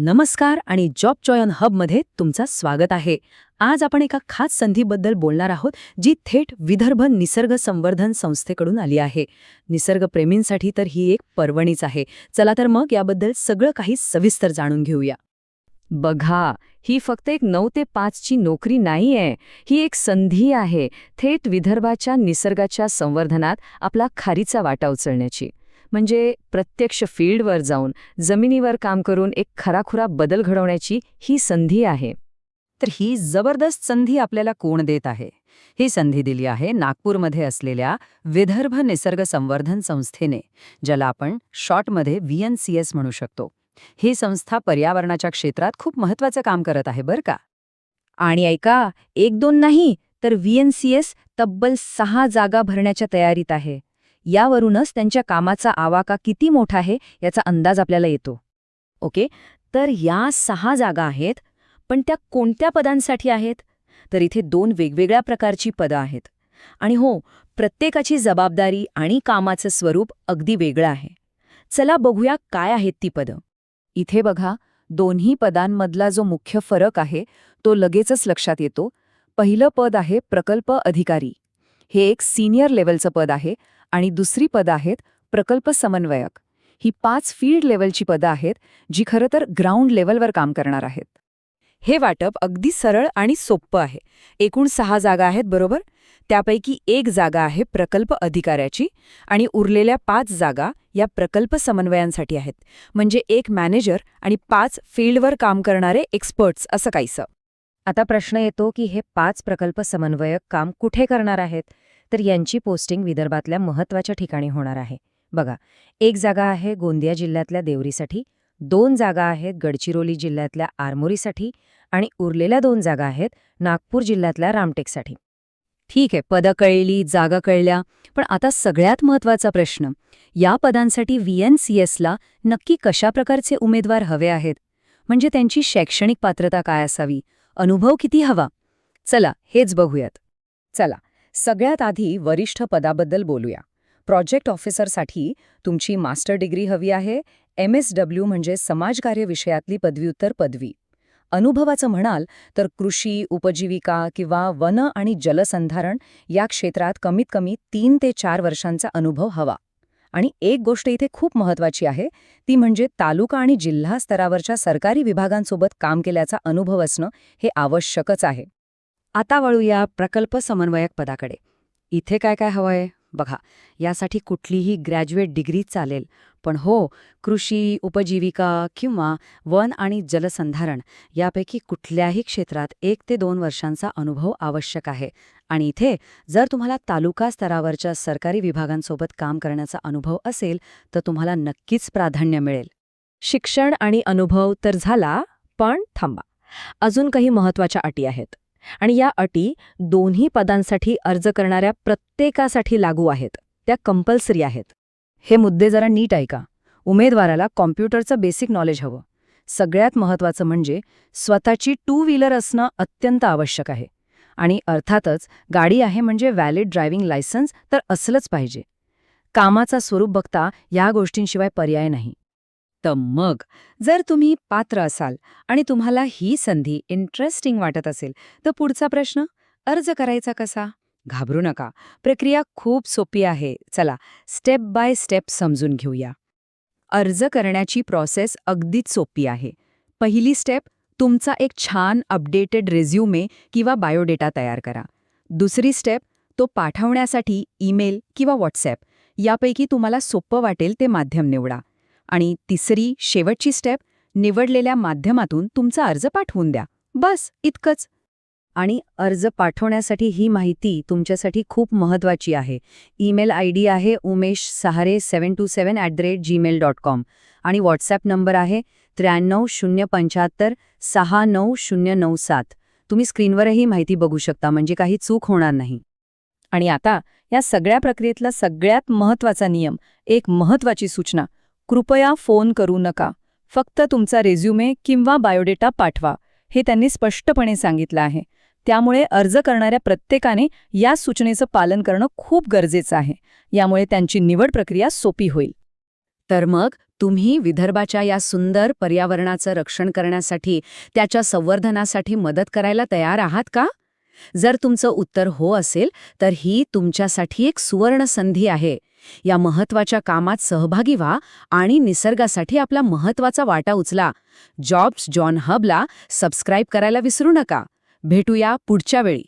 नमस्कार आणि जॉब चॉयन हबमध्ये तुमचं स्वागत आहे. आज आपण एका खास संधीबद्दल बोलणार आहोत, जी थेट विदर्भ निसर्ग संवर्धन संस्थेकडून आली आहे. निसर्गप्रेमींसाठी तर ही एक पर्वणीच आहे. चला तर मग याबद्दल सगळं काही सविस्तर जाणून घेऊया. बघा, ही फक्त एक 9 ते 5 ची नोकरी नाहीये. ही एक संधी आहे थेट विदर्भाच्या निसर्गाच्या संवर्धनात आपला खारीचा वाटा उचलण्याची. म्हणजे प्रत्यक्ष फील्डवर जाऊन जमिनीवर काम करून एक खराखुरा बदल घडवण्याची ही संधी आहे. तर ही जबरदस्त संधी आपल्याला कोण देत आहे? ही संधी दिली आहे नागपूरमध्ये असलेल्या विदर्भ निसर्ग संवर्धन संस्थेने, ज्याला आपण शॉर्टमध्ये VNCS म्हणू शकतो. ही संस्था पर्यावरणाच्या क्षेत्रात खूप महत्त्वाचं काम करत आहे बरं का. आणि ऐका, 1-2 नाही तर VNCS तब्बल 6 जागा भरण्याच्या तयारीत आहे. यावरूनच त्यांच्या कामाचा आवाका किती मोठा आहे याचा अंदाज आपल्याला येतो. ओके, तर या 6 जागा आहेत, पण त्या कोणत्या पदांसाठी आहेत? तर इथे 2 वेगवेगळ्या प्रकारची पदं आहेत. आणि हो, प्रत्येकाची जबाबदारी आणि कामाचं स्वरूप अगदी वेगळं आहे. चला बघूया काय आहेत ती पदं. इथे बघा, दोन्ही पदांमधला जो मुख्य फरक आहे तो लगेचच लक्षात येतो. पहिलं पद आहे प्रकल्प अधिकारी. हे एक सिनियर लेव्हलचं पद आहे. आणि दुसरी पदं आहेत प्रकल्प समन्वयक. ही 5 फील्ड लेव्हलची पदं आहेत, जी खरं तर ग्राउंड लेव्हलवर काम करणार आहेत. हे वाटप अगदी सरळ आणि सोपं आहे. एकूण 6 जागा आहेत बरोबर. त्यापैकी 1 जागा आहे प्रकल्प अधिकाऱ्याची आणि उरलेल्या 5 जागा या प्रकल्प समन्वयांसाठी आहेत. म्हणजे 1 मॅनेजर आणि 5 फील्डवर काम करणारे एक्सपर्ट्स असं काहीसं. आता प्रश्न येतो की हे 5 प्रकल्प समन्वयक काम कुठे करणार आहेत? तर यांची पोस्टिंग विदर्भातल्या महत्त्वाच्या ठिकाणी होणार आहे. बघा, 1 जागा आहे गोंदिया जिल्ह्यातल्या देवरीसाठी, 2 जागा आहेत गडचिरोली जिल्ह्यातल्या आरमोरीसाठी आणि उरलेल्या 2 जागा आहेत नागपूर जिल्ह्यातल्या रामटेकसाठी. ठीक आहे, पदं कळली, जागा कळल्या, पण आता सगळ्यात महत्त्वाचा प्रश्न, या पदांसाठी VNCSला नक्की कशा प्रकारचे उमेदवार हवे आहेत? म्हणजे त्यांची शैक्षणिक पात्रता काय असावी, अनुभव किती हवा? चला हेच बघूयात. चला, सगळ्यात आधी वरिष्ठ पदाबद्दल बोलूया. प्रोजेक्ट ऑफिसरसाठी तुमची मास्टर डिग्री हवी आहे. MSW म्हणजे समाजकार्य विषयातली पदव्युत्तर पदवी. अनुभवाचं म्हणाल तर कृषी, उपजीविका किंवा वन आणि जलसंधारण या क्षेत्रात कमीत कमी 3 ते 4 वर्षांचा अनुभव हवा. आणि एक गोष्ट इथे खूप महत्त्वाची आहे, ती म्हणजे तालुका आणि जिल्हा स्तरावरच्या सरकारी विभागांसोबत काम केल्याचा अनुभव असणं हे आवश्यकच आहे. आता वळूया प्रकल्प समन्वयक पदाकडे. इथे काय काय हवंय? बघा, यासाठी कुठलीही ग्रॅज्युएट डिग्री चालेल, पण हो, कृषी, उपजीविका किंवा वन आणि जलसंधारण यापैकी कुठल्याही क्षेत्रात 1 ते 2 वर्षांचा अनुभव आवश्यक आहे. आणि इथे जर तुम्हाला तालुका स्तरावरच्या सरकारी विभागांसोबत काम करण्याचा अनुभव असेल तर तुम्हाला नक्कीच प्राधान्य मिळेल. शिक्षण आणि अनुभव तर झाला, पण थांबा, अजून काही महत्त्वाच्या अटी आहेत. आणि या अटी दोन्ही पदांसाठी अर्ज करणाऱ्या प्रत्येकासाठी लागू आहेत. त्या कंपल्सरी आहेत. हे मुद्दे जरा नीट ऐका. उमेदवाराला कॉम्प्युटरचं बेसिक नॉलेज हवं. सगळ्यात महत्त्वाचं म्हणजे स्वतःची 2 व्हीलर असणं अत्यंत आवश्यक आहे. आणि अर्थातच गाडी आहे म्हणजे व्हॅलिड ड्रायव्हिंग लायसन्स तर असलंच पाहिजे. कामाचा स्वरूप बघता या गोष्टींशिवाय पर्याय नाही. तर मग जर तुम्ही पात्र असाल आणि तुम्हाला ही संधी इंटरेस्टिंग वाटत असेल तर पुढचा प्रश्न, अर्ज करायचा कसा? घाबरू नका, प्रक्रिया खूप सोपी आहे. चला स्टेप बाय स्टेप समजून घेऊया. अर्ज करण्याची प्रोसेस अगदीच सोपी आहे. पहिली स्टेप, तुमचा एक छान अपडेटेड रेझ्युमे किंवा बायोडेटा तयार करा. दुसरी स्टेप, तो पाठवण्यासाठी ईमेल किंवा व्हॉट्सॲप यापैकी तुम्हाला सोपं वाटेल ते माध्यम निवडा. आणि तिसरी, शेवटची स्टेप, निवडलेल्या माध्यमातून तुमचा अर्ज पाठवून द्या. बस इतकंच. आणि अर्ज पाठवण्यासाठी ही माहिती तुमच्यासाठी खूप महत्त्वाची आहे. ईमेल ID आहे umeshsahare727@gmail.com आणि व्हॉट्सॲप नंबर आहे 9307569097. तुम्ही स्क्रीनवरही माहिती बघू शकता, म्हणजे काही चूक होणार नाही. आणि आता या सगळ्या प्रक्रियेतला सगळ्यात महत्त्वाचा नियम, एक महत्त्वाची सूचना, कृपया फोन करू नका. फक्त तुमचा रेझ्युमे किंवा बायोडेटा पाठवा. हे त्यांनी स्पष्टपणे सांगितलं आहे. त्यामुळे अर्ज करणाऱ्या प्रत्येकाने या सूचनेचं पालन करणं खूप गरजेचं आहे. यामुळे त्यांची निवड प्रक्रिया सोपी होईल. तर मग तुम्ही विदर्भाच्या या सुंदर पर्यावरणाचं रक्षण करण्यासाठी, त्याच्या संवर्धनासाठी मदत करायला तयार आहात का? जर तुमचं उत्तर हो असेल, तर ही तुमच्यासाठी एक सुवर्ण संधी आहे. या महत्त्वाच्या कामात सहभागी व्हा आणि निसर्गासाठी आपला महत्त्वाचा वाटा उचला. जॉब्स जॉन हबला सबस्क्राईब करायला विसरू नका. भेटूया पुढच्या वेळी.